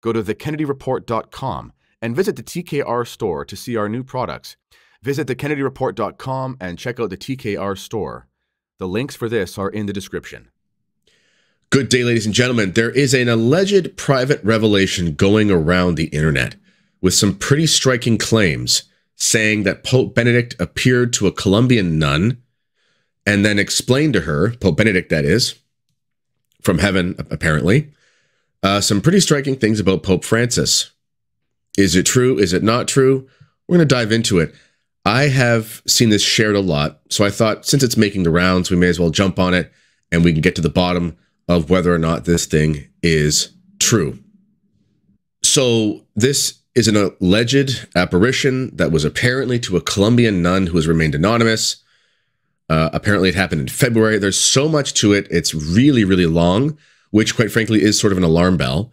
Go to thekennedyreport.com and visit the TKR store to see our new products. Visit thekennedyreport.com and check out the TKR store. The links for this are in the description. Good day, ladies and gentlemen. There is an alleged private revelation going around the internet with some pretty striking claims saying that Pope Benedict appeared to a Colombian nun and then explained to her, Pope Benedict that is, from heaven apparently, some pretty striking things about Pope Francis. Is it true? Is it not true? We're going to dive into it. I have seen this shared a lot, so I thought since it's making the rounds, we may as well jump on it and we can get to the bottom of whether or not this thing is true. So this is an alleged apparition that was apparently to a Colombian nun who has remained anonymous. Apparently it happened in February. There's so much to it. It's really, really long, which quite frankly is sort of an alarm bell.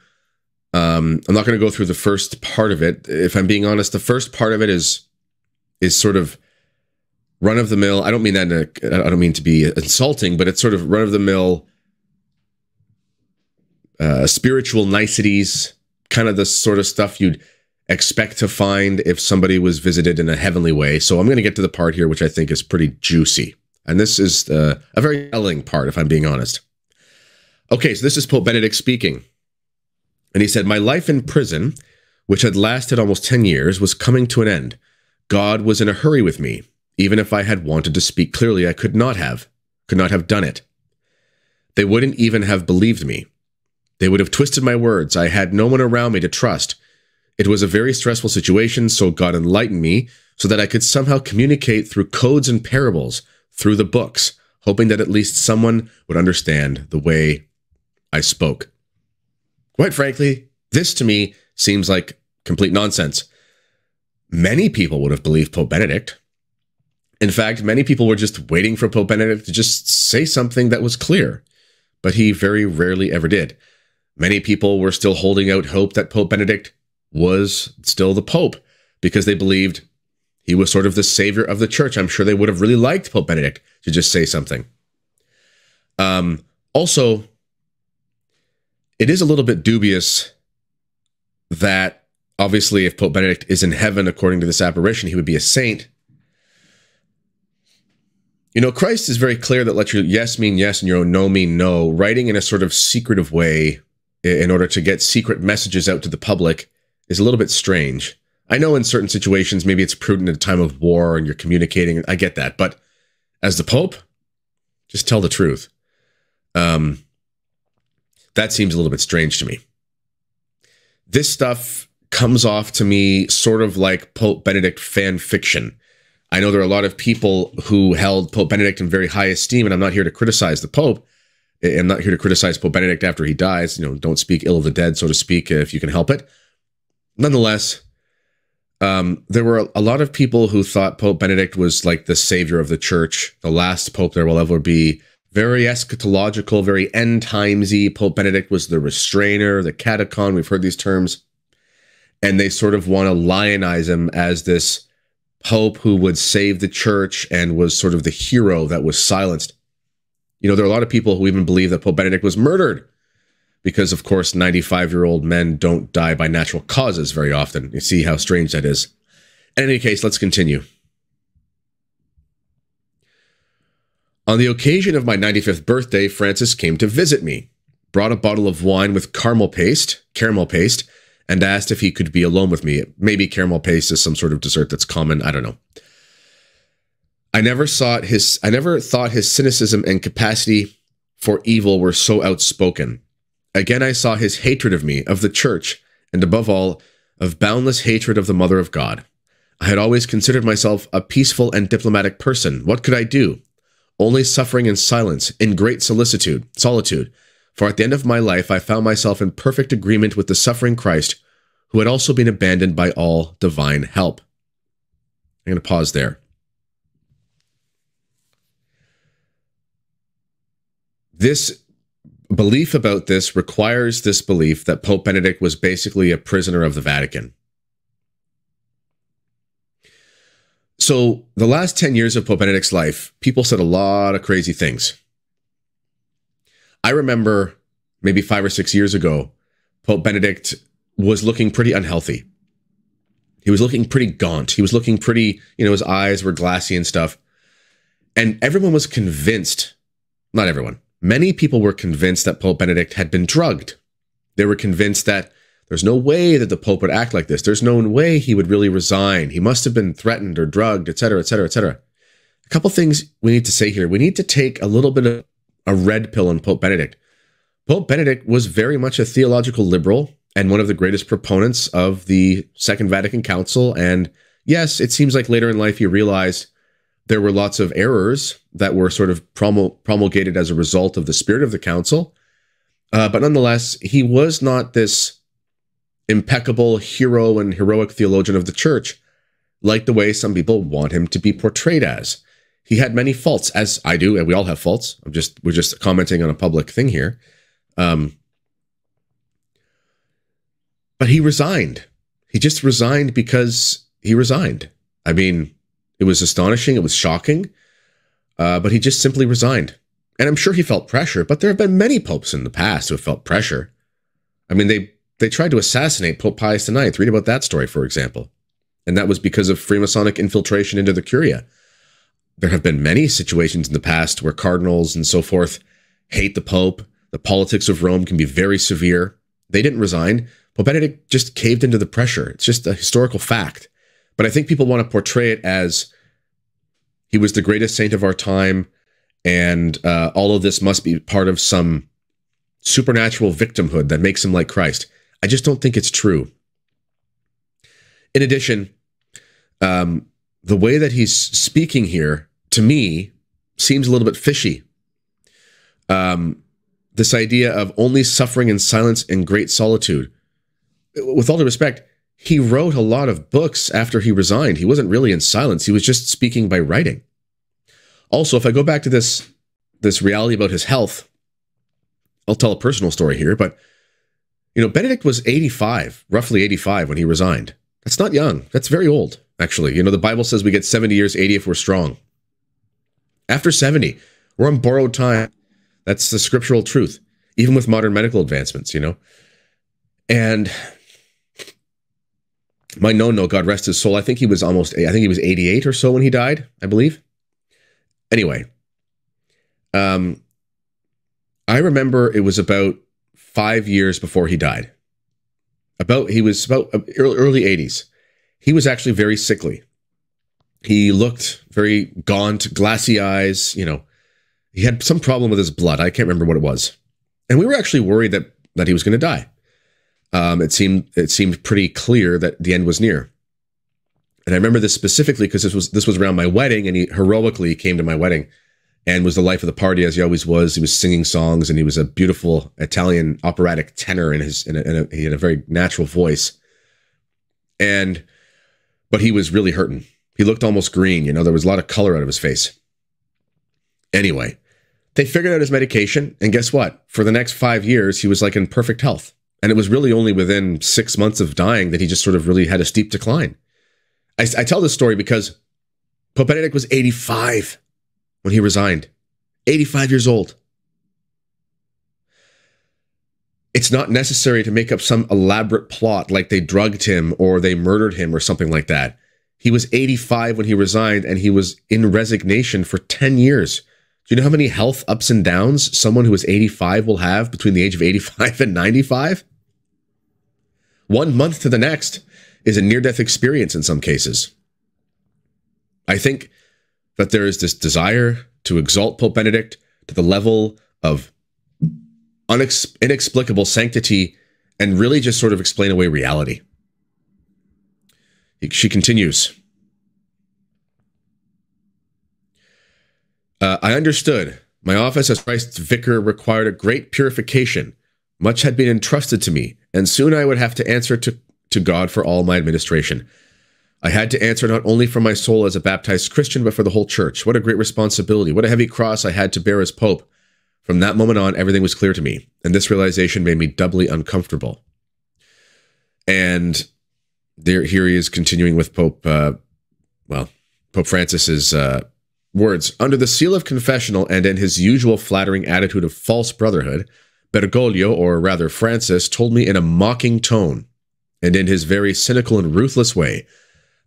I'm not going to go through the first part of it. If I'm being honest, the first part of it is sort of run-of-the-mill. I don't mean that I don't mean to be insulting, but it's sort of run-of-the-mill spiritual niceties, kind of the sort of stuff you'd expect to find if somebody was visited in a heavenly way. So I'm going to get to the part here which I think is pretty juicy. And this is a very telling part, if I'm being honest. Okay, so this is Pope Benedict speaking. And he said, "My life in prison, which had lasted almost 10 years, was coming to an end. God was in a hurry with me. Even if I had wanted to speak clearly, I could not have done it. They wouldn't even have believed me. They would have twisted my words. I had no one around me to trust. It was a very stressful situation, so God enlightened me so that I could somehow communicate through codes and parables, through the books, hoping that at least someone would understand the way I spoke." Quite frankly, this to me seems like complete nonsense. Many people would have believed Pope Benedict. In fact, many people were just waiting for Pope Benedict to just say something that was clear, but he very rarely ever did. Many people were still holding out hope that Pope Benedict was still the Pope because they believed he was sort of the savior of the church. I'm sure they would have really liked Pope Benedict to just say something. Also, it is a little bit dubious that obviously if Pope Benedict is in heaven, according to this apparition, he would be a saint. You know, Christ is very clear that let your yes mean yes and your no mean no. Writing in a sort of secretive way in order to get secret messages out to the public is a little bit strange. I know in certain situations, maybe it's prudent at a time of war and you're communicating. I get that. But as the Pope, just tell the truth. That seems a little bit strange to me. This stuff comes off to me sort of like Pope Benedict fan fiction. I know there are a lot of people who held Pope Benedict in very high esteem, and I'm not here to criticize the Pope. I'm not here to criticize Pope Benedict after he dies. You know, don't speak ill of the dead, so to speak, if you can help it. Nonetheless, there were a lot of people who thought Pope Benedict was like the savior of the church, the last Pope there will ever be. Very eschatological, very end-timesy. Pope Benedict was the restrainer, the catechon. We've heard these terms. And they sort of want to lionize him as this Pope who would save the church and was sort of the hero that was silenced. You know, there are a lot of people who even believe that Pope Benedict was murdered because, of course, 95-year-old men don't die by natural causes very often. You see how strange that is. In any case, let's continue. On the occasion of my 95th birthday, Francis came to visit me, brought a bottle of wine with caramel paste, and asked if he could be alone with me. Maybe caramel paste is some sort of dessert that's common. I don't know. I never thought his cynicism and capacity for evil were so outspoken. Again, I saw his hatred of me, of the church, and above all, of boundless hatred of the Mother of God. I had always considered myself a peaceful and diplomatic person. What could I do? Only suffering in silence, in great solitude. For at the end of my life, I found myself in perfect agreement with the suffering Christ, who had also been abandoned by all divine help. I'm going to pause there. This belief about this requires this belief that Pope Benedict was basically a prisoner of the Vatican. So the last 10 years of Pope Benedict's life, people said a lot of crazy things. I remember maybe 5 or 6 years ago, Pope Benedict was looking pretty unhealthy. He was looking pretty gaunt. He was looking pretty, his eyes were glassy and stuff. And everyone was convinced, not everyone, many people were convinced that Pope Benedict had been drugged. They were convinced that there's no way that the Pope would act like this. There's no way he would really resign. He must have been threatened or drugged, etc., etc., etc. A couple things we need to say here. We need to take a little bit of a red pill on Pope Benedict. Pope Benedict was very much a theological liberal and one of the greatest proponents of the Second Vatican Council. And yes, it seems like later in life he realized there were lots of errors that were sort of promulgated as a result of the spirit of the council. But nonetheless, he was not this impeccable hero and heroic theologian of the church, like the way some people want him to be portrayed as. He had many faults, as I do, and we all have faults. We're just commenting on a public thing here. But he resigned. He just resigned because he resigned. I mean, it was astonishing. It was shocking. But he just simply resigned. And I'm sure he felt pressure, but there have been many popes in the past who have felt pressure. I mean, they tried to assassinate Pope Pius IX. Read about that story, for example. And that was because of Freemasonic infiltration into the Curia. There have been many situations in the past where cardinals and so forth hate the Pope. The politics of Rome can be very severe. They didn't resign. Pope Benedict just caved into the pressure. It's just a historical fact. But I think people want to portray it as he was the greatest saint of our time, and all of this must be part of some supernatural victimhood that makes him like Christ. I just don't think it's true. In addition, the way that he's speaking here, to me, seems a little bit fishy. This idea of only suffering in silence and great solitude. With all due respect, he wrote a lot of books after he resigned. He wasn't really in silence. He was just speaking by writing. Also, if I go back to this reality about his health, I'll tell a personal story here, but, Benedict was 85, roughly 85 when he resigned. That's not young. That's very old, actually. The Bible says we get 70 years, 80 if we're strong. After 70, we're on borrowed time. That's the scriptural truth, even with modern medical advancements, And my no, God rest his soul, I think he was 88 or so when he died, I believe. Anyway, I remember it was about 5 years before he died. He was about early 80s. He was actually very sickly. He looked very gaunt, glassy eyes, He had some problem with his blood. I can't remember what it was. And we were actually worried that he was going to die. It seemed pretty clear that the end was near. And I remember this specifically because this was around my wedding, and he heroically came to my wedding and was the life of the party, as he always was. He was singing songs, and he was a beautiful Italian operatic tenor he had a very natural voice. But he was really hurting. He looked almost green, there was a lot of color out of his face. Anyway, they figured out his medication, and guess what? For the next 5 years, he was like in perfect health. And it was really only within 6 months of dying that he just sort of really had a steep decline. I tell this story because Pope Benedict was 85 when he resigned. 85 years old. It's not necessary to make up some elaborate plot like they drugged him or they murdered him or something like that. He was 85 when he resigned, and he was in resignation for 10 years. Do you know how many health ups and downs someone who is 85 will have between the age of 85 and 95? 1 month to the next is a near-death experience in some cases. I think that there is this desire to exalt Pope Benedict to the level of inexplicable sanctity and really just sort of explain away reality. She continues. I understood. My office as Christ's vicar required a great purification. Much had been entrusted to me, and soon I would have to answer to God for all my administration. I had to answer not only for my soul as a baptized Christian, but for the whole church. What a great responsibility. What a heavy cross I had to bear as Pope. From that moment on, everything was clear to me, and this realization made me doubly uncomfortable. And here he is continuing with Pope Francis's words. Under the seal of confessional and in his usual flattering attitude of false brotherhood, Bergoglio, or rather Francis, told me in a mocking tone, and in his very cynical and ruthless way,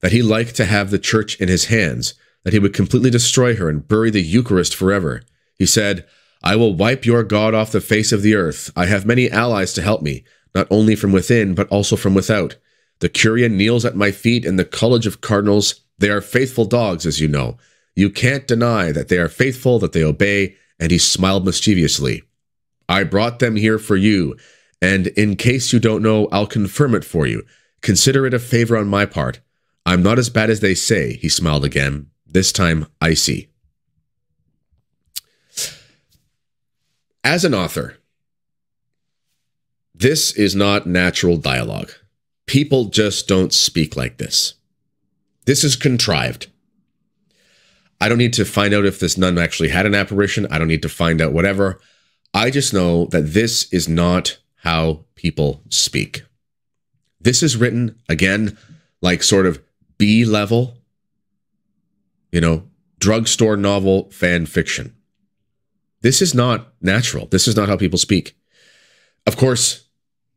that he liked to have the church in his hands, that he would completely destroy her and bury the Eucharist forever. He said, "I will wipe your God off the face of the earth. I have many allies to help me, not only from within, but also from without. The Curia kneels at my feet, and the College of Cardinals, they are faithful dogs, as you know. You can't deny that they are faithful, that they obey," and he smiled mischievously. "I brought them here for you, and in case you don't know, I'll confirm it for you. Consider it a favor on my part. I'm not as bad as they say," he smiled again, this time icy. As an author, this is not natural dialogue. People just don't speak like this. This is contrived. I don't need to find out if this nun actually had an apparition. I don't need to find out whatever. I just know that this is not how people speak. This is written, again, like sort of B-level, drugstore novel fan fiction. This is not natural. This is not how people speak. Of course,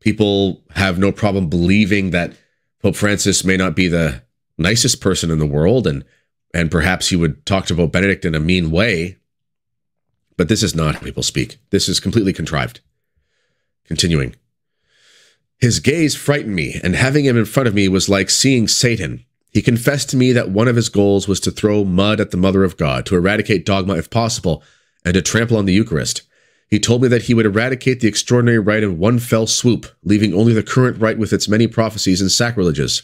people have no problem believing that Pope Francis may not be the nicest person in the world, and perhaps he would talk to Pope Benedict in a mean way, but this is not how people speak. This is completely contrived. Continuing. "His gaze frightened me, and having him in front of me was like seeing Satan. He confessed to me that one of his goals was to throw mud at the Mother of God, to eradicate dogma if possible, and to trample on the Eucharist. He told me that he would eradicate the extraordinary rite in one fell swoop, leaving only the current rite with its many prophecies and sacrileges."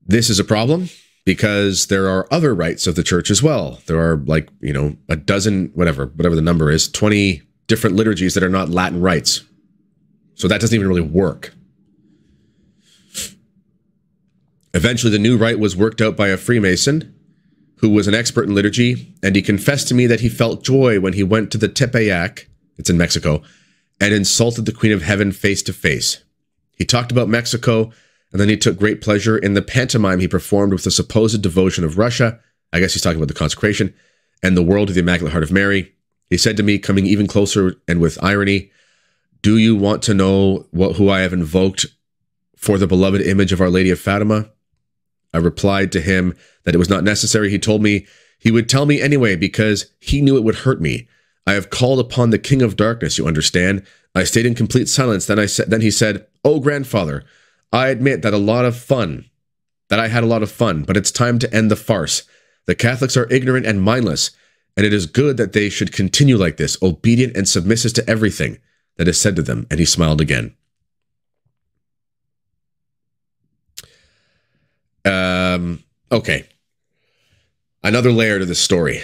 This is a problem because there are other rites of the church as well. There are a dozen, whatever the number is, 20 different liturgies that are not Latin rites. So that doesn't even really work. Eventually, the new rite was worked out by a Freemason who was an expert in liturgy, and he confessed to me that he felt joy when he went to the Tepeyac, it's in Mexico, and insulted the Queen of Heaven face to face. He talked about Mexico, and then he took great pleasure in the pantomime he performed with the supposed devotion of Russia. I guess he's talking about the consecration, and the world to the Immaculate Heart of Mary. He said to me, coming even closer and with irony, "Do you want to know who I have invoked for the beloved image of Our Lady of Fatima?" I replied to him that it was not necessary. He told me he would tell me anyway because he knew it would hurt me. "I have called upon the King of Darkness, you understand." I stayed in complete silence. Then he said, "Oh, grandfather, I admit that I had a lot of fun, but it's time to end the farce. The Catholics are ignorant and mindless, and it is good that they should continue like this, obedient and submissive to everything that is said to them." And he smiled again. Okay. Another layer to this story.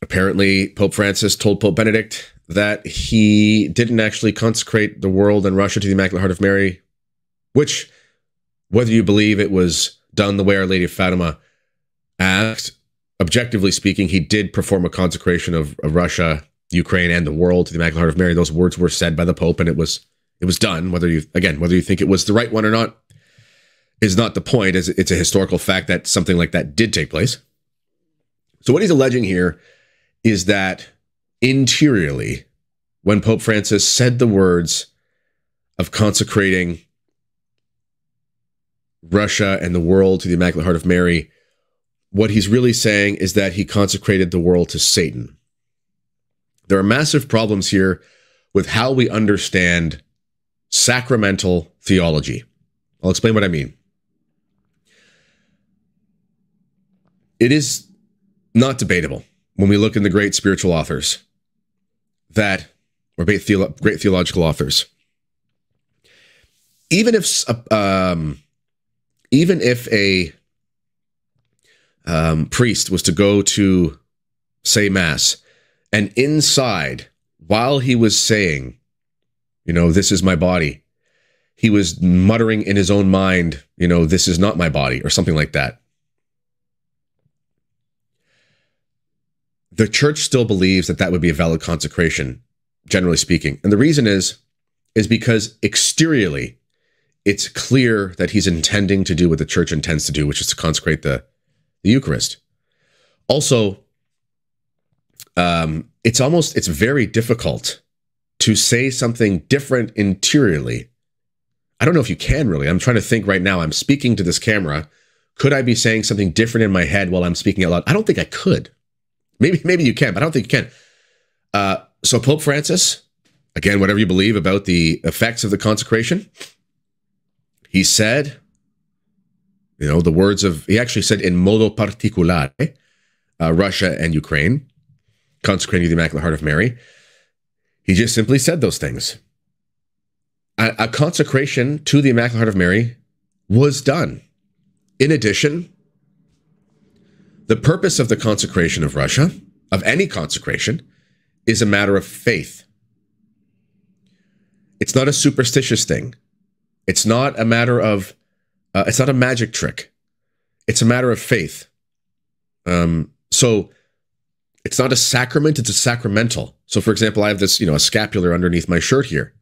Apparently, Pope Francis told Pope Benedict that he didn't actually consecrate the world and Russia to the Immaculate Heart of Mary, which, whether you believe it was done the way Our Lady of Fatima asked, objectively speaking, he did perform a consecration of Russia, Ukraine, and the world to the Immaculate Heart of Mary. Those words were said by the Pope, and it was done. Whether you think it was the right one or not is not the point. It's a historical fact that something like that did take place. So what he's alleging here is that interiorly, when Pope Francis said the words of consecrating Russia and the world to the Immaculate Heart of Mary, what he's really saying is that he consecrated the world to Satan. There are massive problems here with how we understand sacramental theology. I'll explain what I mean. It is not debatable when we look in the great spiritual authors or great theological authors. Even if a priest was to go to say Mass, and inside, while he was saying, "This is my body," he was muttering in his own mind, "This is not my body," or something like that. The church still believes that would be a valid consecration, generally speaking. And the reason is because exteriorly, it's clear that he's intending to do what the church intends to do, which is to consecrate the Eucharist. Also, it's very difficult to say something different interiorly. I don't know if you can really. I'm trying to think right now. I'm speaking to this camera. Could I be saying something different in my head while I'm speaking out loud? I don't think I could. Maybe you can, but I don't think you can. So Pope Francis, again, whatever you believe about the effects of the consecration, he said, the words of, he actually said in modo particolare, Russia and Ukraine, consecrating the Immaculate Heart of Mary. He just simply said those things. A consecration to the Immaculate Heart of Mary was done. In addition, the purpose of the consecration of Russia, of any consecration, is a matter of faith. It's not a superstitious thing. It's not a matter of, it's not a magic trick. It's a matter of faith. So it's not a sacrament, it's a sacramental. So for example, I have this, a scapular underneath my shirt here.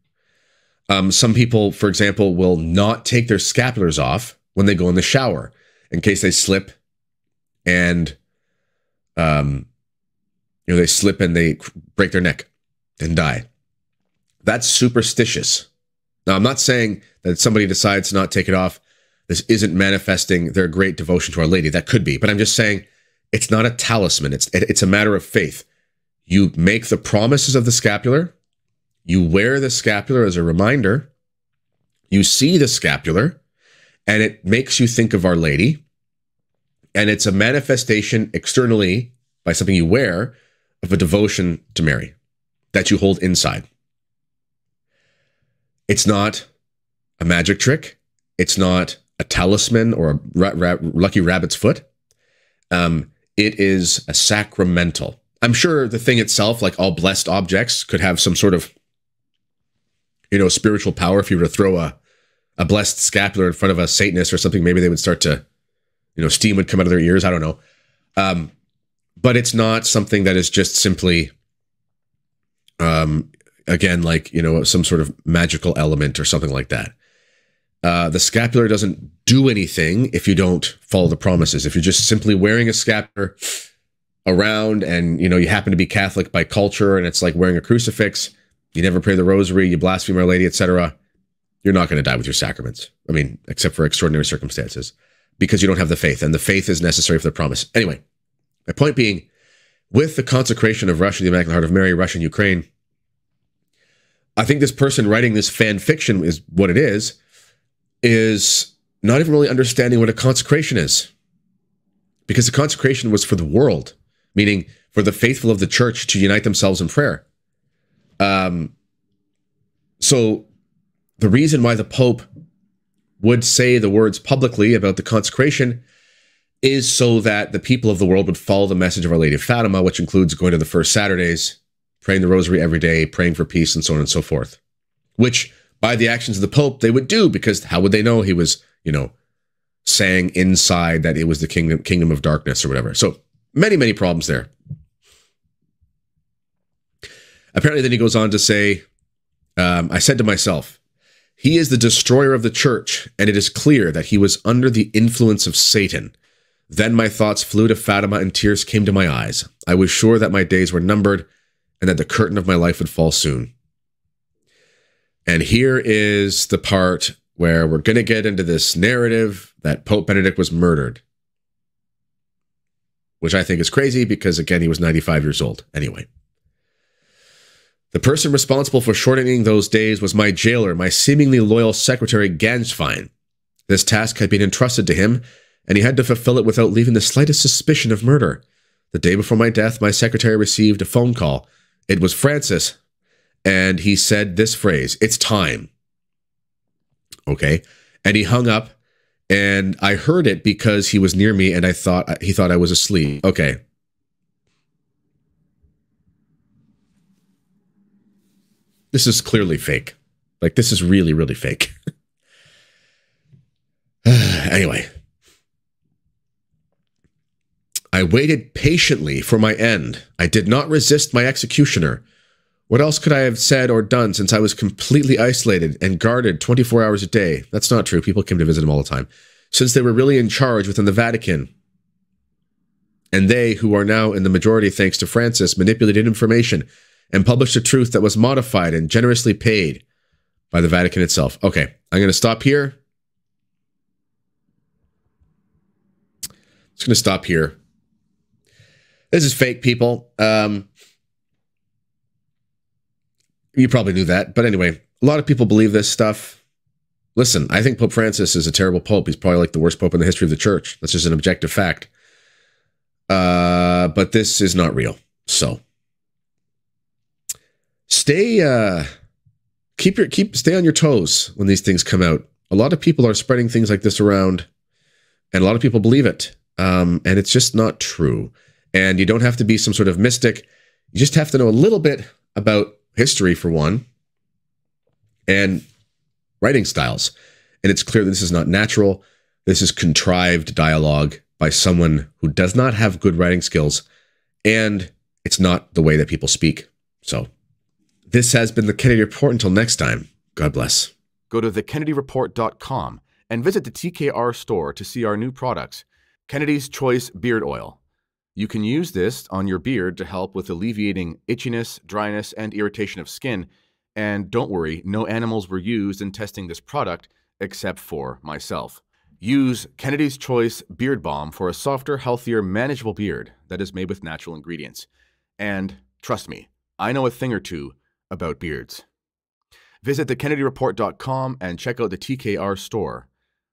Some people, for example, will not take their scapulars off when they go in the shower in case they slip and, they slip and they break their neck and die. That's superstitious. Now, I'm not saying that somebody decides to not take it off, this isn't manifesting their great devotion to Our Lady. That could be, but I'm just saying it's not a talisman. It's a matter of faith. You make the promises of the scapular. You wear the scapular as a reminder. You see the scapular, and it makes you think of Our Lady. And it's a manifestation externally by something you wear of a devotion to Mary that you hold inside. It's not a magic trick. It's not a talisman or a lucky rabbit's foot. It is a sacramental. I'm sure the thing itself, like all blessed objects, could have some sort of, spiritual power. If you were to throw a blessed scapular in front of a Satanist or something, maybe they would start to, steam would come out of their ears. I don't know. But it's not something that is just simply, again, like, some sort of magical element or something like that. The scapular doesn't do anything if you don't follow the promises. If you're just simply wearing a scapular around and, you happen to be Catholic by culture and it's like wearing a crucifix, you never pray the rosary, you blaspheme Our Lady, etc., you're not going to die with your sacraments. I mean, except for extraordinary circumstances, because you don't have the faith, and the faith is necessary for the promise. Anyway, my point being, with the consecration of Russia, the Immaculate Heart of Mary, Russia and Ukraine, I think this person writing this fan fiction is what it is not even really understanding what a consecration is. Because the consecration was for the world, meaning for the faithful of the church to unite themselves in prayer. So the reason why the Pope would say the words publicly about the consecration is so that the people of the world would follow the message of Our Lady of Fatima, which includes going to the first Saturdays, praying the rosary every day, praying for peace, and so on and so forth. Which, by the actions of the Pope, they would do, because how would they know he was, saying inside that it was the kingdom of darkness or whatever. So many, many problems there. Apparently then he goes on to say, I said to myself, he is the destroyer of the church, and it is clear that he was under the influence of Satan. Then my thoughts flew to Fatima and tears came to my eyes. I was sure that my days were numbered and that the curtain of my life would fall soon. And here is the part where we're going to get into this narrative that Pope Benedict was murdered. Which I think is crazy because, again, he was 95 years old. Anyway. The person responsible for shortening those days was my jailer, my seemingly loyal secretary, Gansfine. This task had been entrusted to him, and he had to fulfill it without leaving the slightest suspicion of murder. The day before my death, my secretary received a phone call. It was Francis, and he said this phrase, "It's time." Okay. And he hung up, and I heard it because he was near me, and he thought I was asleep. Okay. This is clearly fake. Like, this is really, really fake. Anyway. I waited patiently for my end. I did not resist my executioner. What else could I have said or done since I was completely isolated and guarded 24 hours a day? That's not true. People came to visit him all the time. Since they were really in charge within the Vatican. And they, who are now in the majority thanks to Francis, manipulated information and published a truth that was modified and generously paid by the Vatican itself. Okay, I'm going to stop here. Just going to stop here. This is fake, people. You probably knew that. But anyway, a lot of people believe this stuff. Listen, I think Pope Francis is a terrible pope. He's probably like the worst pope in the history of the church. That's just an objective fact. But this is not real. So stay on your toes when these things come out. A lot of people are spreading things like this around, and a lot of people believe it. And it's just not true. And you don't have to be some sort of mystic. You just have to know a little bit about history, for one, and writing styles. And it's clear that this is not natural. This is contrived dialogue by someone who does not have good writing skills, and it's not the way that people speak. So this has been the Kennedy Report. Until next time, God bless. Go to thekennedyreport.com and visit the TKR store to see our new products. Kennedy's Choice Beard Oil. You can use this on your beard to help with alleviating itchiness, dryness, and irritation of skin. And don't worry, no animals were used in testing this product except for myself. Use Kennedy's Choice Beard Balm for a softer, healthier, manageable beard that is made with natural ingredients. And trust me, I know a thing or two about beards. Visit thekennedyreport.com and check out the TKR store.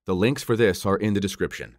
The links for this are in the description.